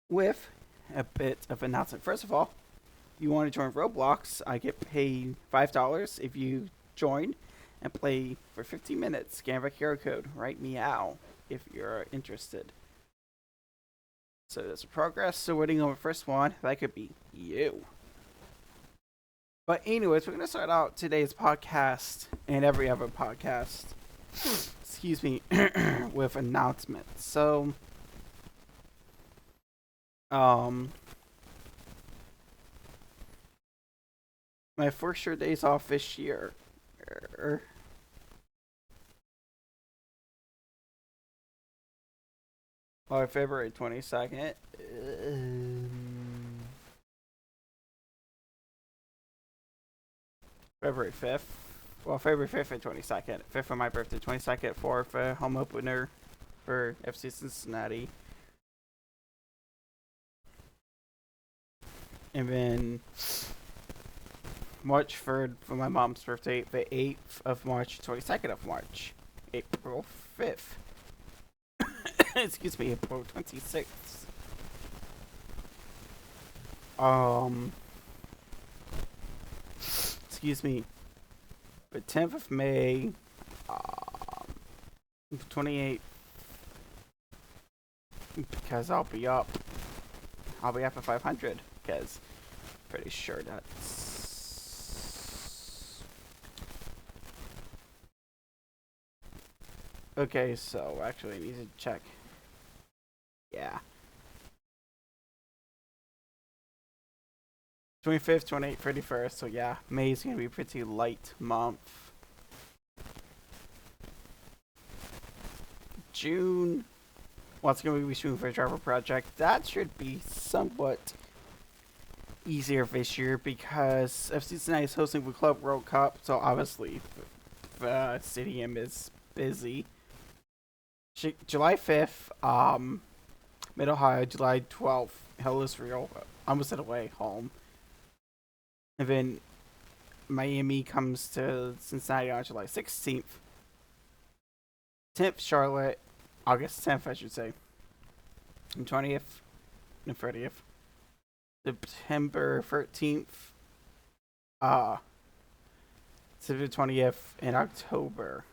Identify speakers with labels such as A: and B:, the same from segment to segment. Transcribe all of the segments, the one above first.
A: with a bit of announcement. First of all, you want to join Roblox, I get paid $5 if you join and play for 15 minutes. Scan the QR code, write meow if you're interested. So there's a progress. So waiting on the first one. That could be you. But anyways, we're gonna start out today's podcast and every other podcast. Excuse me, with announcements. So, um, my first sure days off this year. er, February 22nd. February 5th. Well, February 5th and 22nd. 5th for my birthday, 22nd for the home opener for FC Cincinnati. And then March 3rd for my mom's birthday, the 8th of March, 22nd of March, April 5th. Excuse me, April 26th. Um, excuse me, the 10th of May, 28th, because I'll be up. I'll be up at 500, because pretty sure that's... Okay, so actually I need to check. Yeah. 25th, 28th, 31st, so yeah, May's gonna be a pretty light month. June, well, it's gonna be shooting for a driver project. That should be somewhat easier this year because FC Cincinnati is hosting the Club World Cup, so obviously the stadium is busy. July 5th, Mid Ohio, July 12th, Hell Israel, almost at away, home. And then Miami comes to Cincinnati on July 16th. 10th, Charlotte, August 10th, I should say. And 20th and 30th. September 13th, September 20th, and October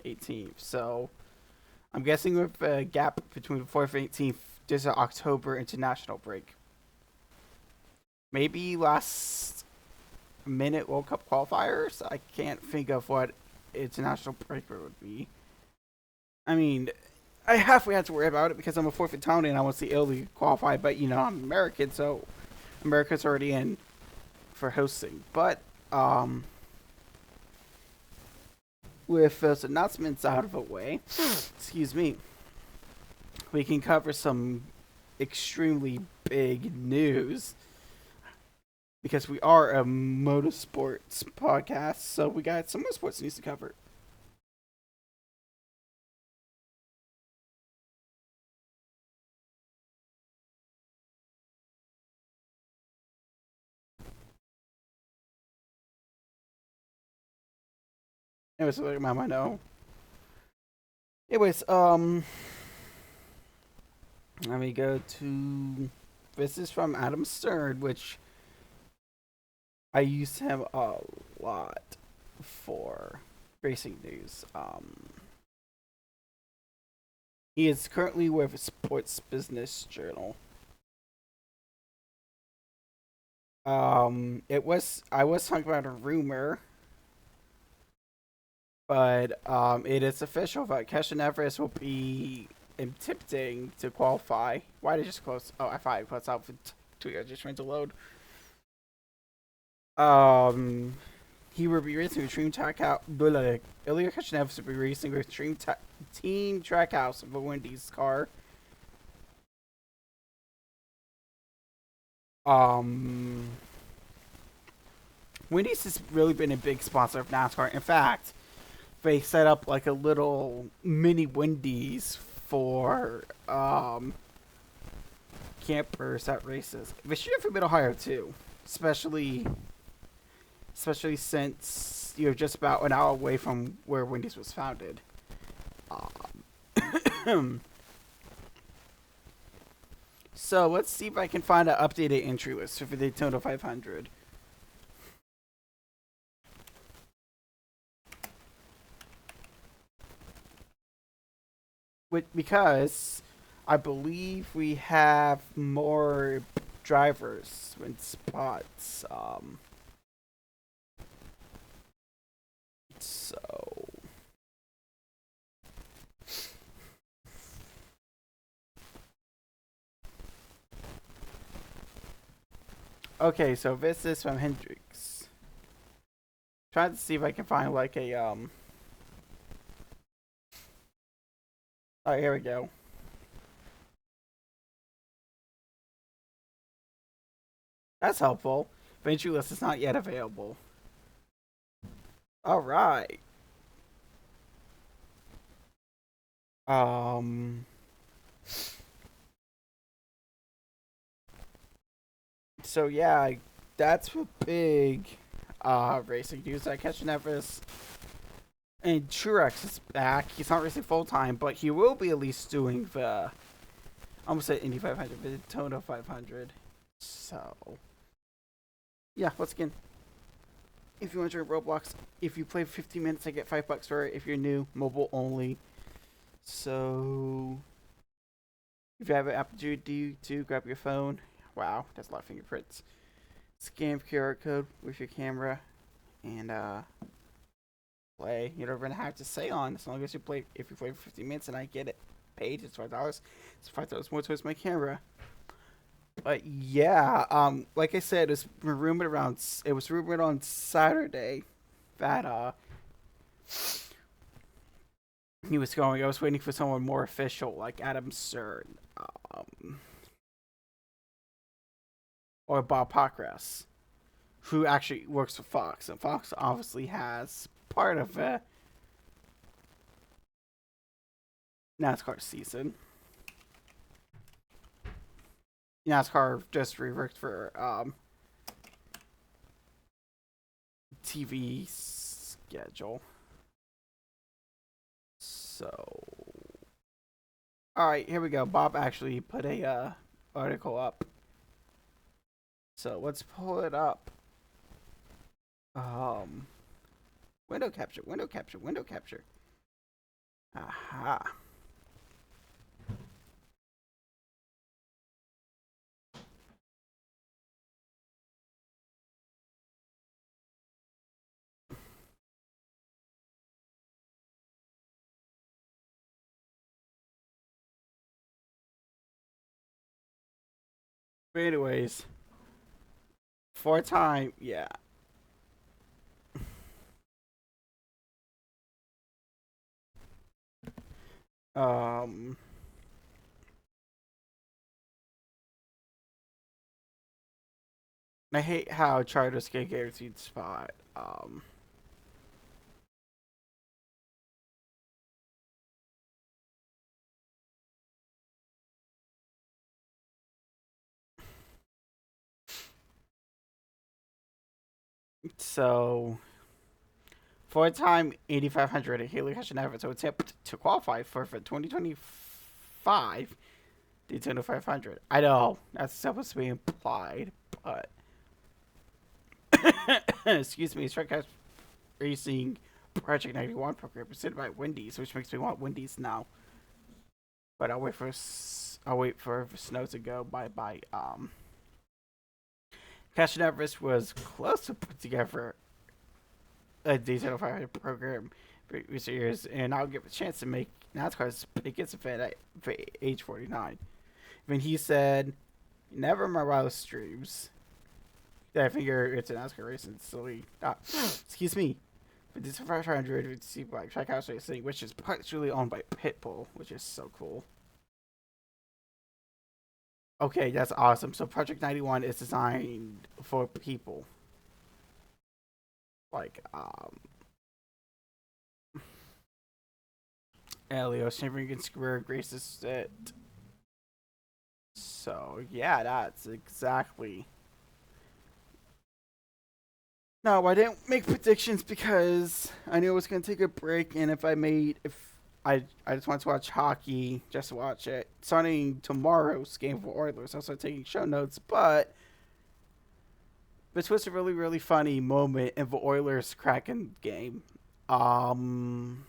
A: 18th. So, I'm guessing with a gap between the 4th and 18th, there's an October international break. Maybe last minute World Cup qualifiers? I can't think of what international break would be. I mean, I halfway have to worry about it because I'm a fourth Italian and I want to see Italy qualify, but you know, I'm American, so America's already in for hosting. But, with those announcements out of the way, excuse me, we can cover some extremely big news because we are a motorsports podcast, so we got some motorsports news to cover. Anyways, so I know. Anyways, let me go to. This is from Adam Stern, which I use him a lot for racing news. He is currently with Sports Business Journal. I was talking about a rumor, but it is official that Kesha Everest will be attempting to qualify. Why did I just close? Oh, I thought I closed out for 2 years. Just trying to load. Um, he will be racing with Dream Trackhouse. Ilya Kesha will be racing with Team Trackhouse of the Wendy's car. Um, Wendy's has really been a big sponsor of NASCAR. In fact, they set up like a little mini Wendy's for campers at races. They should have for Mid Ohio too, especially since you're just about an hour away from where Wendy's was founded. Um, So let's see if I can find an updated entry list for the Daytona 500. Because I believe we have more drivers in spots. So okay, so this is from Hendrix. Trying to see if I can find like a Oh, here we go. That's helpful. The entry list is not yet available. All right. Um. So yeah, that's what big racing news. I catch Nevis. And Truex is back. He's not racing full time, but he will be at least doing the. I almost said Indy 500, but Daytona 500. So yeah, once again, if you want to join Roblox, if you play 15 minutes, I get $5 for it. If you're new, mobile only. So if you have an opportunity to grab your phone, wow, that's a lot of fingerprints. Scan QR code with your camera and play. You're never gonna have to say on as long as you play. If you play for 15 minutes and I get it paid, it's $5. It's $5 more towards my camera. But yeah, like I said, it was rumored around. It was rumored on Saturday that he was going. I was waiting for someone more official, like Adam Cern, um, or Bob Pockrass, who actually works for Fox, and Fox obviously has part of a NASCAR season. NASCAR just reworked for TV schedule. So, all right, here we go. Bob actually put a article up. So let's pull it up. Um, window capture, window capture, window capture. Aha. But anyways, for time, yeah. Um, I hate how charters get guaranteed spot. So for a time 8,500 at Haley Hashinaver, so it's up to qualify for 2025 Daytona 500. I know that's supposed to be implied, but excuse me, Strikehouse Racing Project 91 program presented by Wendy's, which makes me want Wendy's now. But I'll wait for snow to go. Bye. Cash Everest was close to put together a Daytona 500 program for recent years, and I'll give a chance to make NASCAR's biggest event at age 49. When he said, "Never my wildest streams." I figure it's a NASCAR race and silly. Excuse me. But this 500 would see like Trackhouse Racing, which is partially owned by Pitbull, which is so cool. Okay, that's awesome. So Project 91 is designed for people. Like, Elio, Shivering Square, Grace's it. So, yeah, that's exactly. No, I didn't make predictions because I knew I was going to take a break, and if I just want to watch hockey, just to watch it. Starting tomorrow's game for Oilers, I'll start taking show notes, but this was a really, really funny moment in the Oilers Kraken game. Um,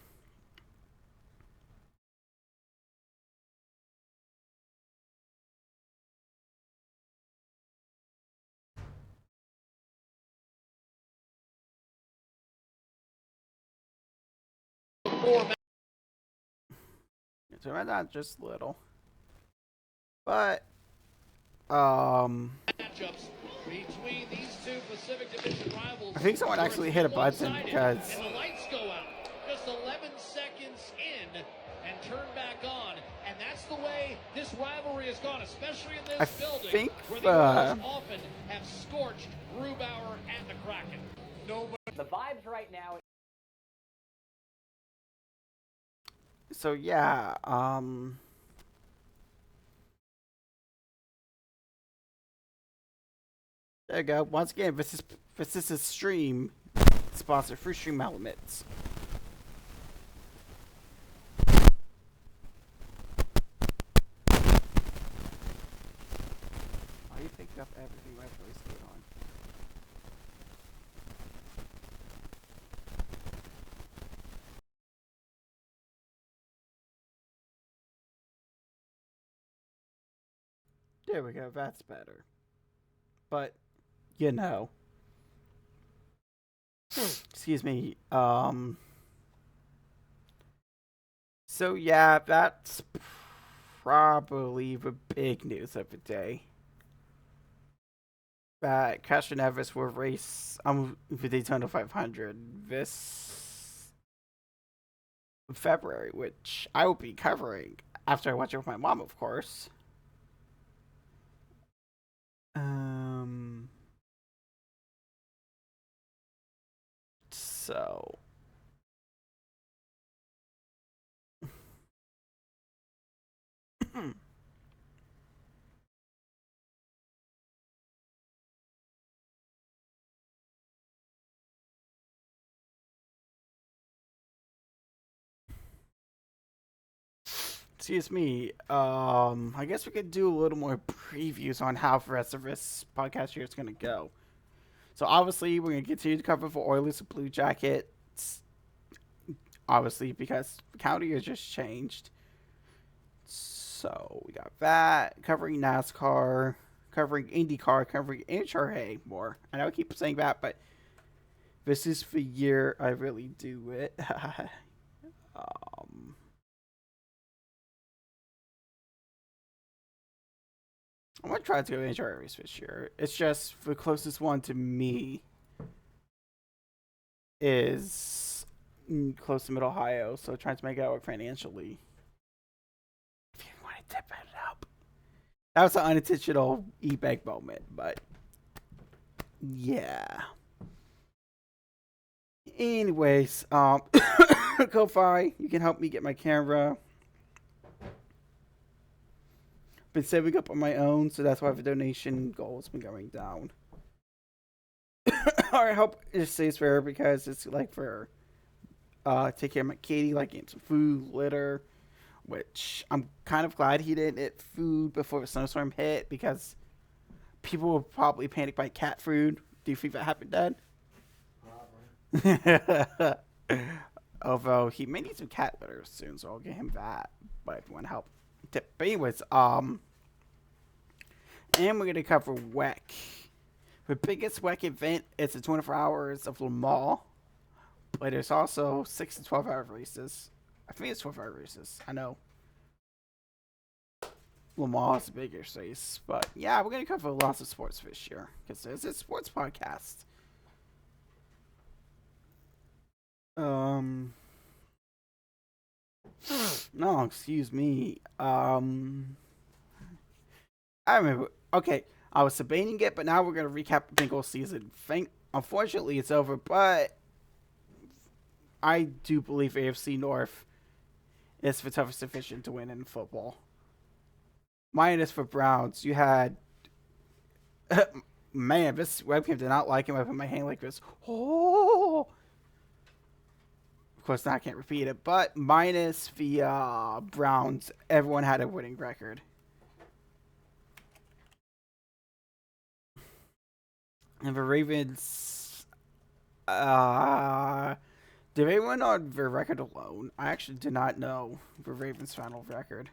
A: so not just little, but
B: matchups between these two Pacific Division rivals.
A: I think someone actually hit a button because
B: and the lights go out just 11 seconds in and turn back on, and that's the way this rivalry has gone, especially in this building where the Oilers often have scorched Grubauer and the Kraken. Nobody.
C: The vibes right now.
A: So yeah, there you go. Once again, this is a stream sponsored for Stream Elements. Why you pick up everything my voice is on? There we go. That's better. But you know, excuse me. So yeah, that's probably the big news of the day. That Cash and Evans will race the Daytona 500 this February, which I will be covering after I watch it with my mom, of course. So excuse me. I guess we could do a little more previews on how the rest of this podcast year is going to go. So obviously, we're going to continue to cover for Oilers and Blue Jackets. Obviously, because the calendar year just changed. So we got that covering NASCAR, covering IndyCar, covering NHRA more. I know I keep saying that, but this is the year I really do it. I'm gonna try to go NHRA race this year. It's just the closest one to me is close to Mid Ohio, so trying to make it work financially. If you want to tip it up, that was an unintentional e-bag moment, but yeah. Anyways, Ko-Fi, you can help me get my camera. Been saving up on my own, so that's why the donation goal has been going down. I hope it stays fair because it's like for take care of my kitty, like getting some food, litter, which I'm kind of glad he didn't eat food before the snowstorm hit because people will probably panic by cat food. Do you think that happened, Dad? Probably. Although he may need some cat litter soon, so I'll get him that. But if you want to help, tip. But anyways, and we're gonna cover WEC. The biggest WEC event is the 24 hours of Le Mans, but there's also 6 to 12-hour races. I think it's 12-hour races. I know Le Mans is the biggest race, but yeah, we're gonna cover lots of sports this year because it's a sports podcast. No, excuse me. I remember. Okay, I was debating it, but now we're gonna recap the Bengals season. Unfortunately, it's over, but I do believe AFC North is the toughest division to win in football. Minus for Browns, you had. Man, this webcam did not like it when I put my hand like this. Oh! of course, I can't repeat it, but minus the Browns, everyone had a winning record. And the Ravens, did they win on their record alone? I actually did not know the Ravens' final record.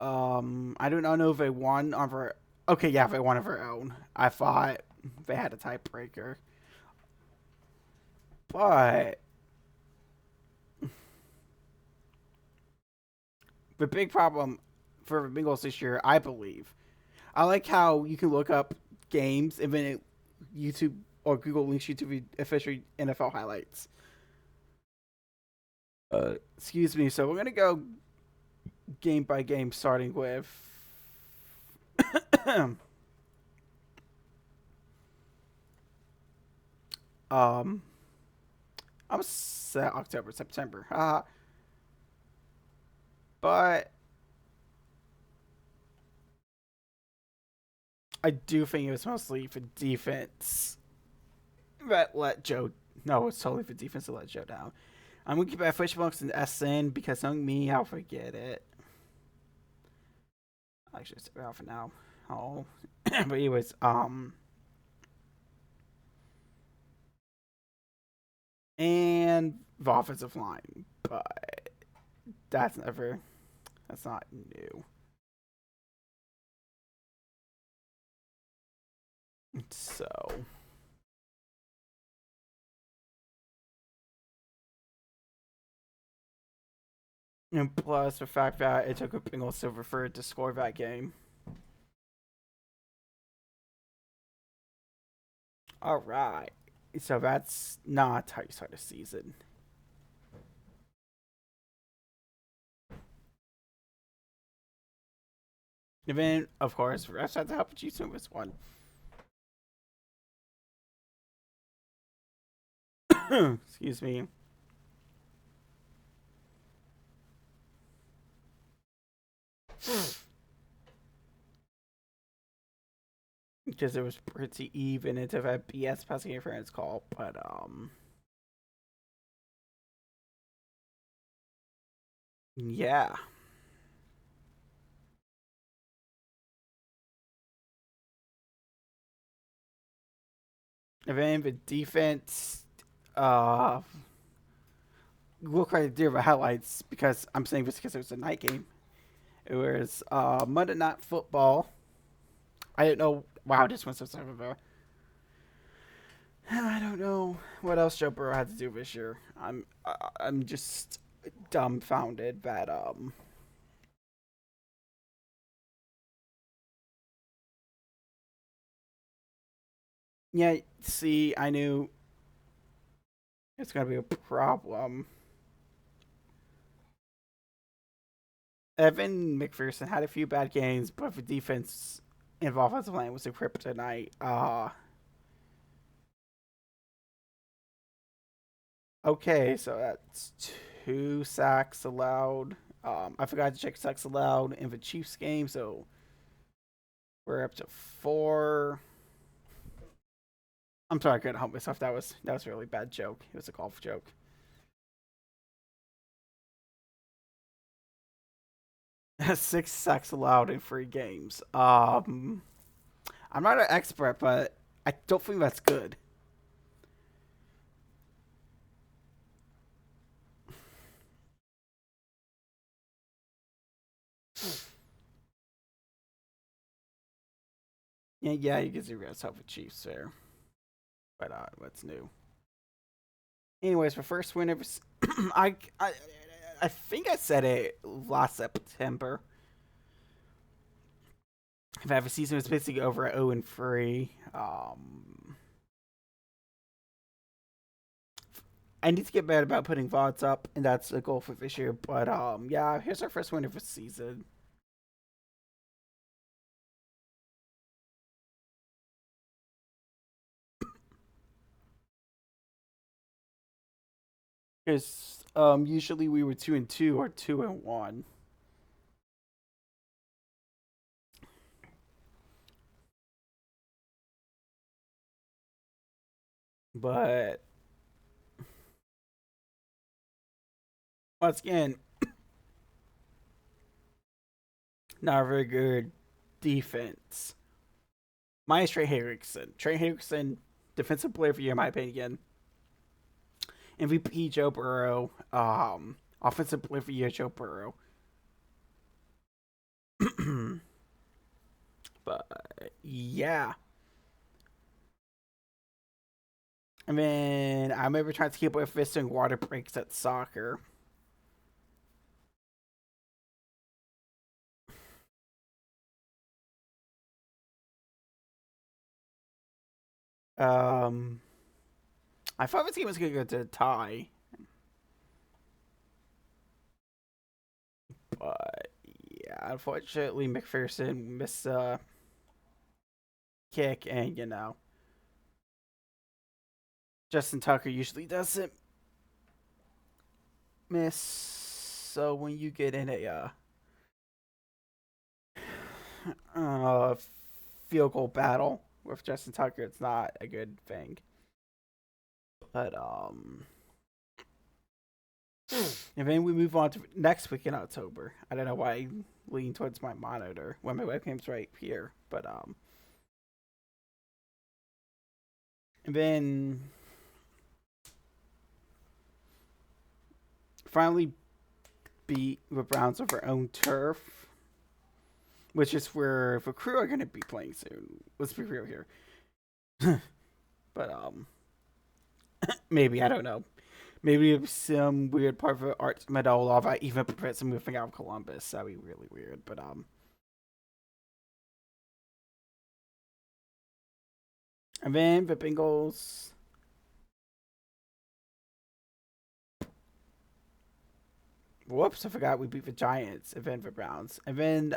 A: I do not know if they won on their. Okay, yeah, they won on their own. I thought they had a tiebreaker, but the big problem for the Bengals this year, I believe, I like how you can look up games and then YouTube or Google links you to the official NFL highlights. Excuse me. So we're gonna go game by game, starting with um, I'm set October, September, but I do think it was mostly for defense that let Joe. No, it's totally for defense to let Joe down. I'm gonna keep my Fishbooks and SN because knowing me, I'll forget it. I'll actually stay out for now. Oh, but anyways, and the offensive line, but that's not new. So, and plus the fact that it took a Bengals silver for it to score that game. All right, so that's not how you start a season. And then, of course, the rest had to help you in this one. Excuse me. Because it was pretty even into that BS passing interference call, but yeah. And then the defense, look right there the highlights because I'm saying this because it was a night game. It was Monday Night Football. I didn't know. Wow, this went so far. I don't know what else Joe Burrow had to do this year. I'm just dumbfounded that Yeah, see, I knew it's gonna be a problem. Evan McPherson had a few bad games, but the defense and offensive line was a kryptonite. Okay, so that's 2 sacks allowed. I forgot to check sacks allowed in the Chiefs game, so we're up to 4. I'm sorry, I couldn't help myself. That was a really bad joke. It was a golf joke. 6 sacks allowed in 3 games. I'm not an expert, but I don't think that's good. Yeah, you can see yourself with Chiefs there, but what's new? Anyways, the first win ever. I think I said it last September. If the season was basically over at 0-3, I need to get better about putting VODs up, and that's a goal for this year. But yeah, here's our first win of the season. Because usually we were 2-2 or 2-1. But once again, not a very good defense. Minus Trey Hendrickson. Trey Hendrickson, defensive player of the year, in my opinion. MVP Joe Burrow. Offensive player of the year, Joe Burrow. But yeah. I mean, I remember trying to keep with fisting water breaks at soccer. Um, I thought the team was going to go to a tie, but yeah, unfortunately, McPherson missed a kick, and Justin Tucker usually doesn't miss. So when you get in a uh, field goal battle with Justin Tucker, it's not a good thing. But and then we move on to next week in October. I don't know why I lean towards my monitor when my webcam's right here, but and then finally beat the Browns of our own turf, which is where the Crew are going to be playing soon. Let's be real here. But maybe, I don't know. Maybe some weird part of the Arts Medola even prevents them moving out of Columbus. That'd be really weird. But and then the Bengals. Whoops, I forgot we beat the Giants and then the Browns. And then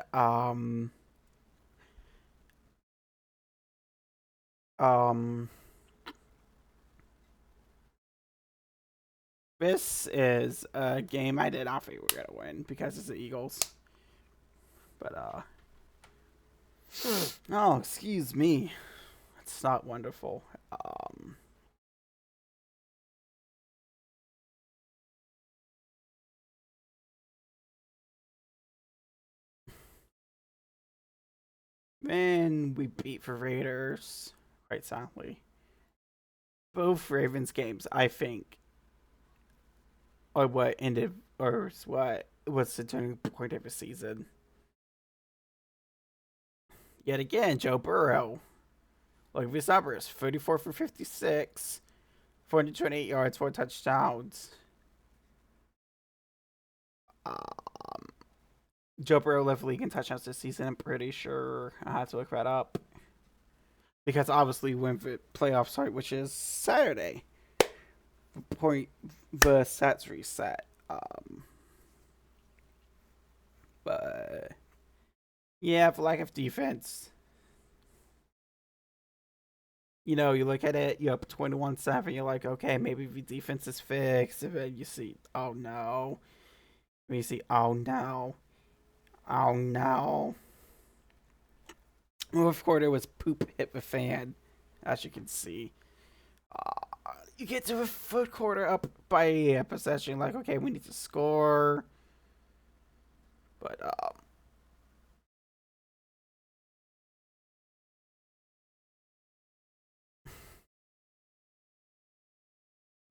A: this is a game I did not think we were gonna win because it's the Eagles. But oh, excuse me. It's not wonderful. Then we beat the Raiders quite soundly. Both Ravens games, I think, are what ended or what was the turning point of the season. Yet again, Joe Burrow. Look at his numbers: 34 for 56, 428 yards, 4 touchdowns. Um, Joe Burrow led the league in touchdowns this season. I'm pretty sure. I have to look that up because obviously when the playoffs start, which is Saturday, the stats reset. But yeah, for lack of defense, you look at it, you're up 21-7, you're like, okay, maybe the defense is fixed. And then you see, oh no. And you see, oh no. Oh no. Fourth quarter was poop hit the fan, as you can see. You get to the fourth quarter up by a possession, like, okay, we need to score. But,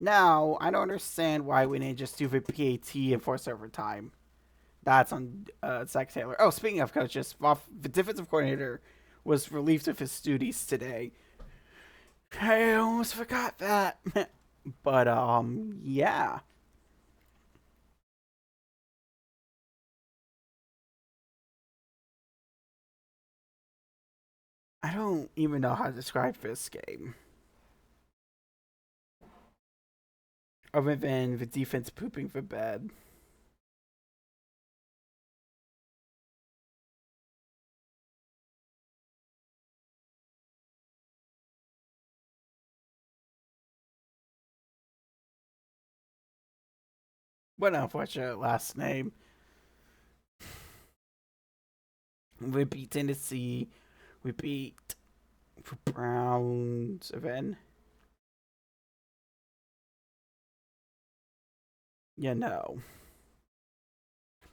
A: now, I don't understand why we didn't just do the PAT and force overtime. That's on Zach Taylor. Oh, speaking of coaches, the defensive coordinator was relieved of his duties today. I almost forgot that. But yeah. I don't even know how to describe this game. Other than the defense pooping the bed. What an unfortunate last name. We beat Tennessee. We beat the Browns. And then, you know.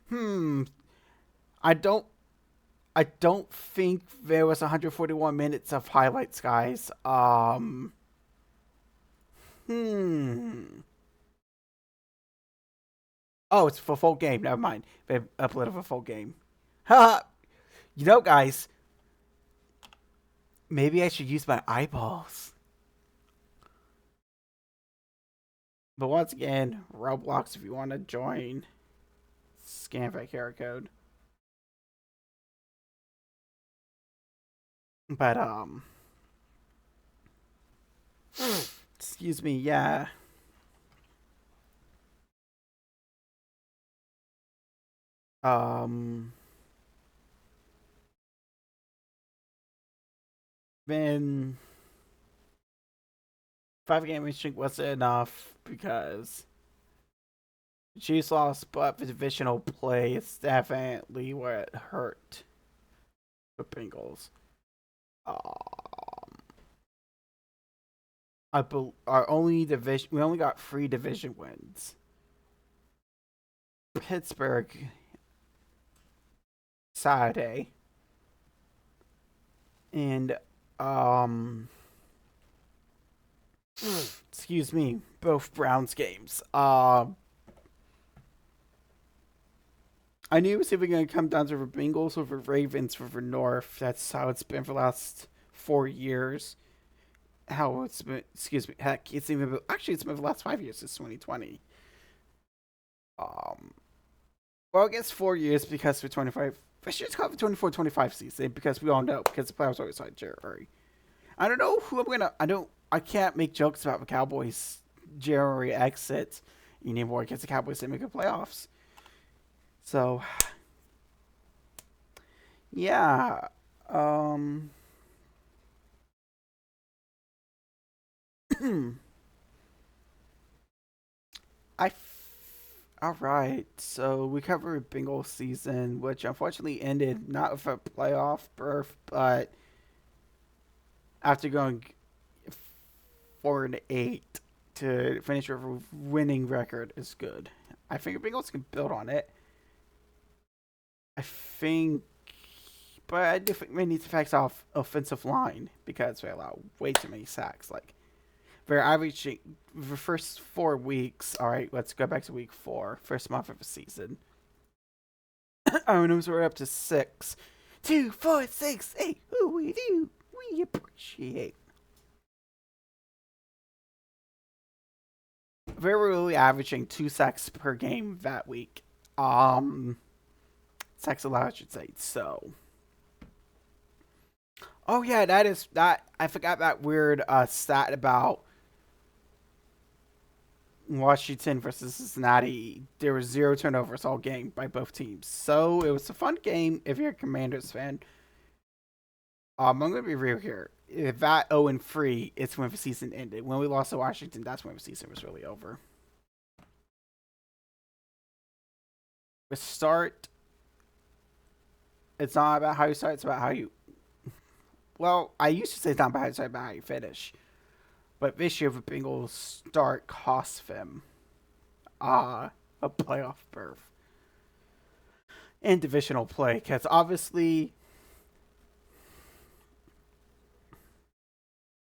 A: Hmm. I don't. I don't think there was 141 minutes of highlights, guys. Hmm. Oh, it's for full game. Never mind. They uploaded a full game. Ha! You know, guys, maybe I should use my eyeballs. But once again, Roblox, if you want to join, scan that QR code. But excuse me, yeah. Um, then 5 game win streak wasn't enough because Chiefs lost, but the divisional play is definitely what hurt the Bengals. Um, our only division, we only got 3 division wins. Pittsburgh Saturday, and excuse me, both Browns games. I knew it was either going to come down to the Bengals or the Ravens for the North. That's how it's been for the last 4 years. How it's been, excuse me, heck, it's even, actually, it's been for the last 5 years since 2020. Um, well, I guess 4 years because for 25, I should call it the 24-25 season because we all know, because the playoffs always like January. I don't know who I'm going to, I can't make jokes about the Cowboys' January exit anymore because the Cowboys didn't make the playoffs. So, yeah. All right. So we covered Bengals season, which unfortunately ended not with a playoff berth, but after going 4-8 to finish with a winning record is good. I think the Bengals can build on it. I think, but I do think we need to fix off offensive line because they allow way too many sacks. Like they're averaging the first 4 weeks. All right, let's go back to week 4, first month of the season. Oh, and we're up to 6, 2, 4, 6, 8. Who we do? We appreciate. They're really averaging 2 sacks per game that week. Sacks allowed, I should say. So. Oh yeah, that is that. I forgot that weird stat about Washington versus Cincinnati. There was 0 turnovers all game by both teams, so it was a fun game if you're a Commanders fan. I'm gonna be real here. If that 0-3, it's when the season ended. When we lost to Washington, that's when the season was really over. The start, it's not about how you start; it's about how you. Well, I used to say it's not about how you start, about how you finish. But this year, the Bengals start cost them a playoff berth and divisional play. Because obviously,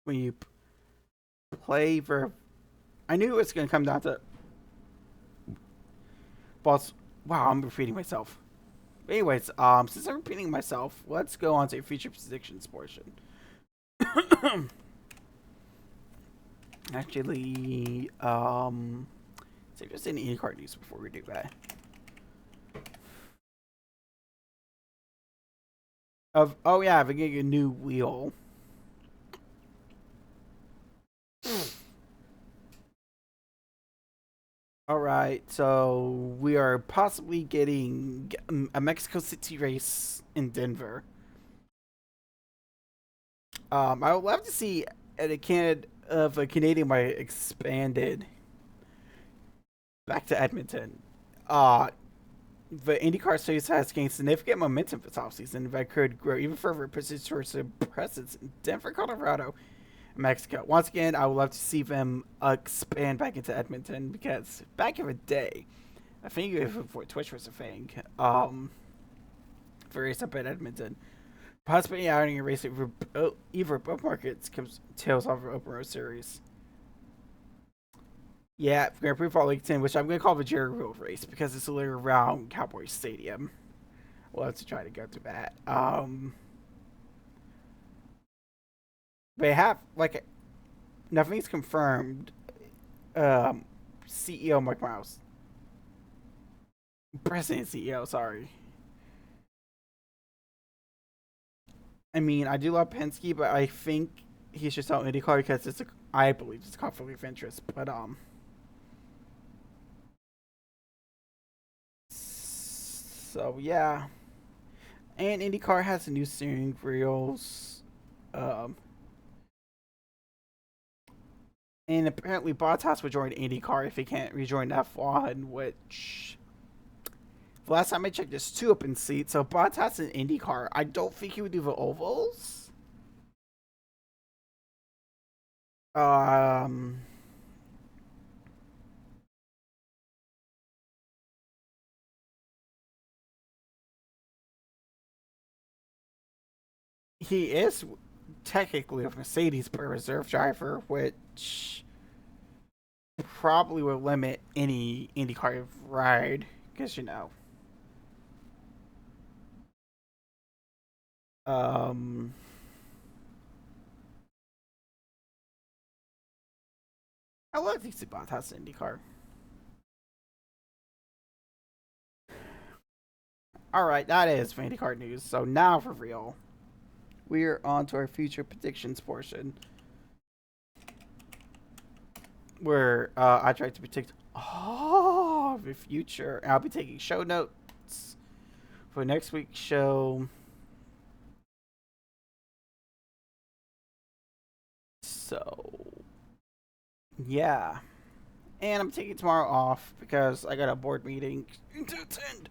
A: when you play for, I knew it was going to come down to balls. Wow, I'm repeating myself. Anyways, since I'm repeating myself, let's go on to feature predictions portion. Actually, so just any card news before we do that. Oh yeah, we're getting a new wheel. All right, so we are possibly getting a Mexico City race in Denver. I would love to see a Canadian by expanded back to Edmonton. The IndyCar series has gained significant momentum this offseason that could grow even further, position towards a presence in Denver, Colorado, Mexico. Once again, I would love to see them expand back into Edmonton because back in the day, I think before Twitch was a thing. For race up at Edmonton. Possibly adding a race either both markets comes tails off of Open Road Series. Yeah, Grand Prix Fall Lake 10, which I'm going to call the Jerry Road race because it's literally around Cowboy Stadium. We'll have to try to go to that. They have, like, nothing's confirmed. CEO Mike Mouse. President CEO, sorry. I mean, I do love Penske, but I think he's just out IndyCar because I believe it's a conflict of interest. But so yeah, and IndyCar has new steering wheels, and apparently Bottas will join IndyCar if he can't rejoin F1, which the last time I checked, there's 2 open seats. So Bottas in IndyCar, I don't think he would do the ovals. He is technically a Mercedes per reserve driver, which probably will limit any IndyCar ride because um, I love to see Bottas in IndyCar. All right, that is for IndyCar news. So now for real, we're on to our future predictions portion, where I try to predict the future. And I'll be taking show notes for next week's show. So, yeah. And I'm taking tomorrow off because I got a board meeting to attend.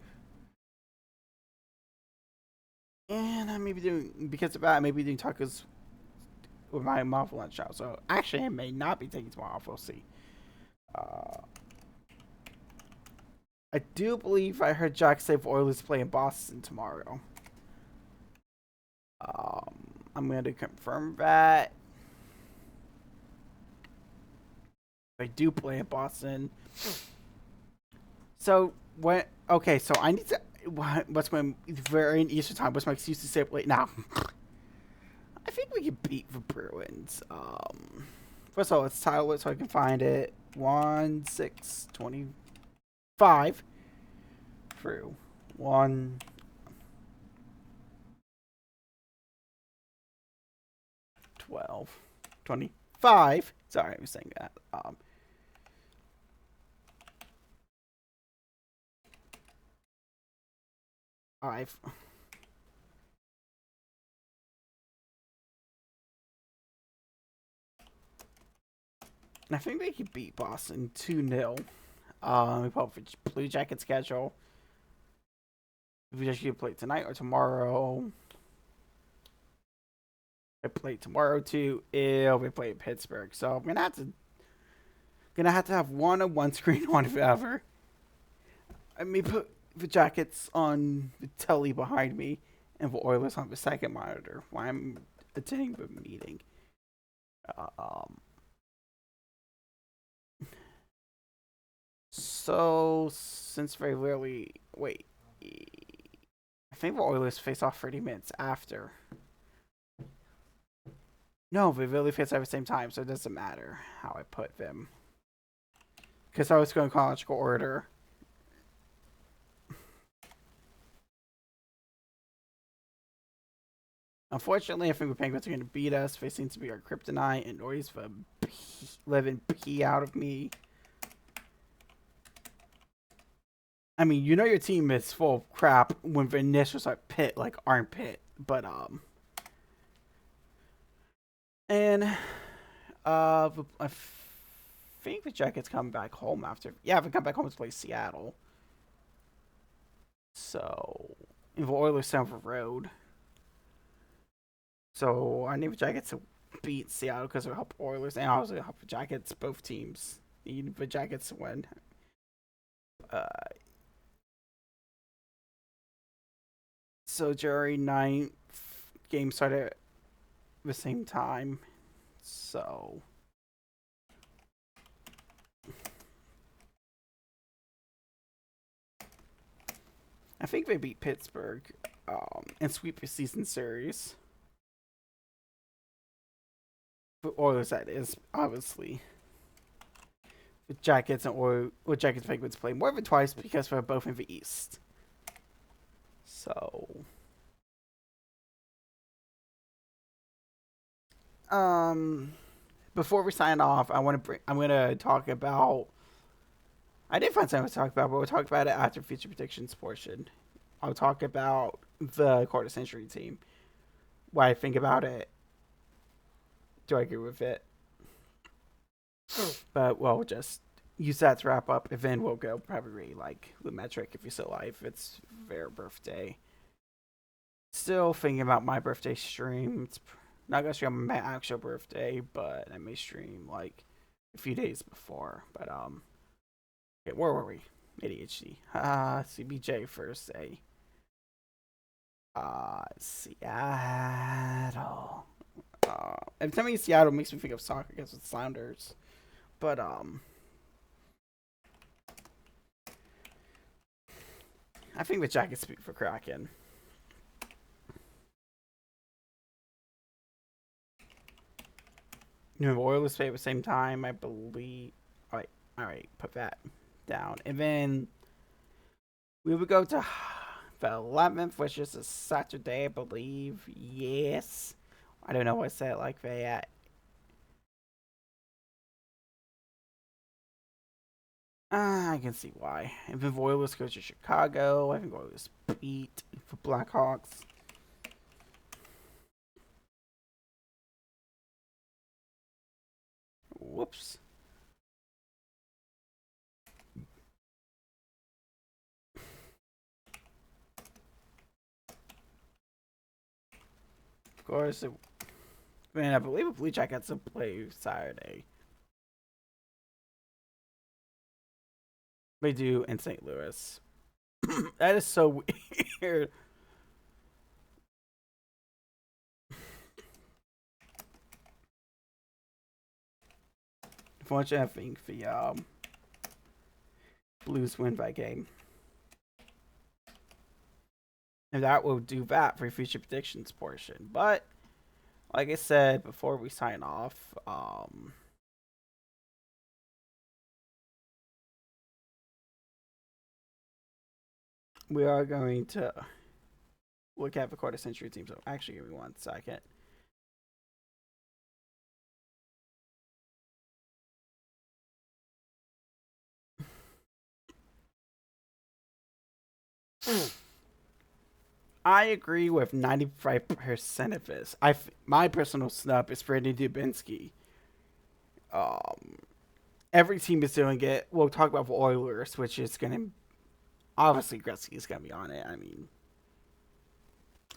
A: And I may be doing, because of that, I may be doing tacos with my mom for lunch now. So, actually, I may not be taking tomorrow off. We'll see. I do believe I heard Jack say Oilers play in Boston tomorrow. I'm going to confirm that. They do play in Boston. So when so I need to. What's my very in Eastern time? What's my excuse to stay up late now? I think we can beat the Bruins. First of all, let's title it so I can find it. 1-6-25 through 1. 12-25. Sorry, I was saying that. I've. I think they could beat Boston 2-0. We put for Blue Jacket schedule. If we just play tonight or tomorrow. I play tomorrow too. We play Pittsburgh. So I'm gonna have to have one on one screen, one the other. I may put the Jackets on the telly behind me and the Oilers on the second monitor while I'm attending the meeting. So since very rarely wait, I think the Oilers face off 30 minutes after. No, they really face at the same time, so it doesn't matter how I put them. Because I was going chronological order. Unfortunately, I think the Penguins are going to beat us. They seem to be our kryptonite and always the living pee out of me. I mean, you know your team is full of crap when the initials are Pitt, like armpit. But, and, I think the Jackets come back home after. Yeah, they come back home to play Seattle. So, the Oilers down the road. So, I need the Jackets to beat Seattle because it'll help Oilers and also help the Jackets, both teams. Need the Jackets to win. So January 9th, game started at the same time. So I think they beat Pittsburgh and sweep the season series. For Oilers, that is, obviously. With Jackets and Jackets Penguins play more than twice because they're both in the East. So, before we sign off, I'm gonna talk about. I did find something to talk about, but we'll talk about it after future predictions portion. I'll talk about the quarter century team. What I think about it. Do I agree with it? But we'll just use that to wrap up, and then we'll go probably like the metric if you're still alive. It's their birthday. Still thinking about my birthday stream. It's not gonna stream on my actual birthday, but I may stream like a few days before. But okay, where were we? ADHD. CBJ first day. Seattle. Every time I see Seattle, it makes me think of soccer against the Sounders. But I think the Jackets speak for Kraken. New Oilers play at the same time, I believe. All right, put that down, and then we would go to the 11th, which is a Saturday, I believe. Yes, I don't know why I said it like that. I can see why. If the Oilers go to Chicago, I think Oilers beat the Blackhawks. Whoops. Of course, I believe the Blue Jackets will play Saturday. They do in St. Louis. That is so weird. Unfortunately, I think the Blues win that game. And that will do that for future predictions portion. But, like I said, before we sign off, we are going to look at the quarter century team. So, actually, give me 1 second. I agree with 95% of this. My personal snub is Brandon Dubinsky. Every team is doing it. We'll talk about the Oilers, which is going to obviously Gretzky is going to be on it. I mean,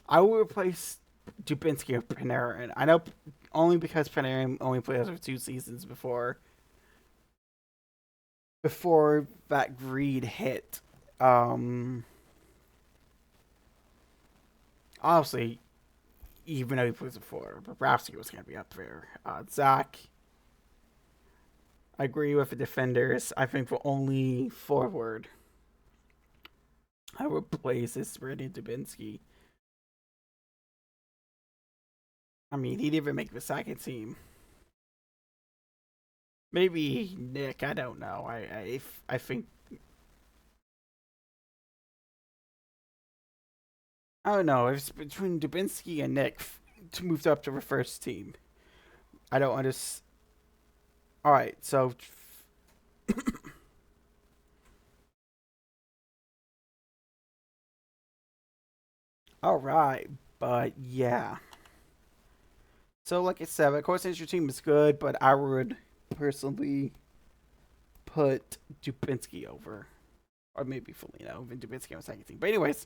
A: I will replace Dubinsky with Panarin. I know only because Panarin only played for 2 seasons before that greed hit. Obviously, even though he plays before, Bobrovsky was going to be up there. Zach, I agree with the defenders. I think the only forward I would replace is Brandon Dubinsky. I mean, he didn't even make the second team. Maybe Nick. I don't know. I think. I don't know. It's between Dubinsky and Nick moved up to the first team. I don't understand. All right, so. All right, but yeah. So, like I said, of course, your team is good, but I would personally put Dubinsky over, or maybe Foligno, even Dubinsky on the second team. But anyways,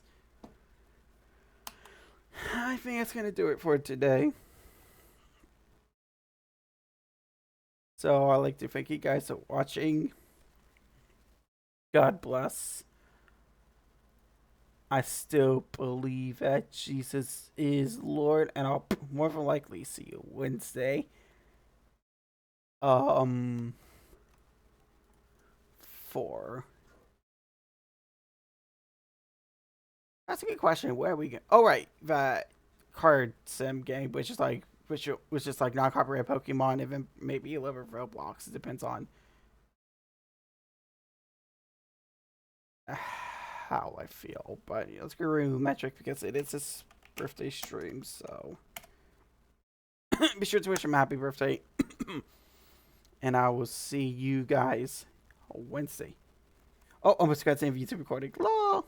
A: I think that's gonna do it for today. So I'd like to thank you guys for watching. God bless. I still believe that Jesus is Lord, and I'll more than likely see you Wednesday. Um, for that's a good question. Where are we going? Oh, right, that card sim game, which is like non-copyright Pokemon, even maybe a little bit of Roblox. It depends on how I feel. But let's go through metric because it is his birthday stream. So be sure to wish him a happy birthday, and I will see you guys on Wednesday. Oh, almost got the same YouTube recording. Law.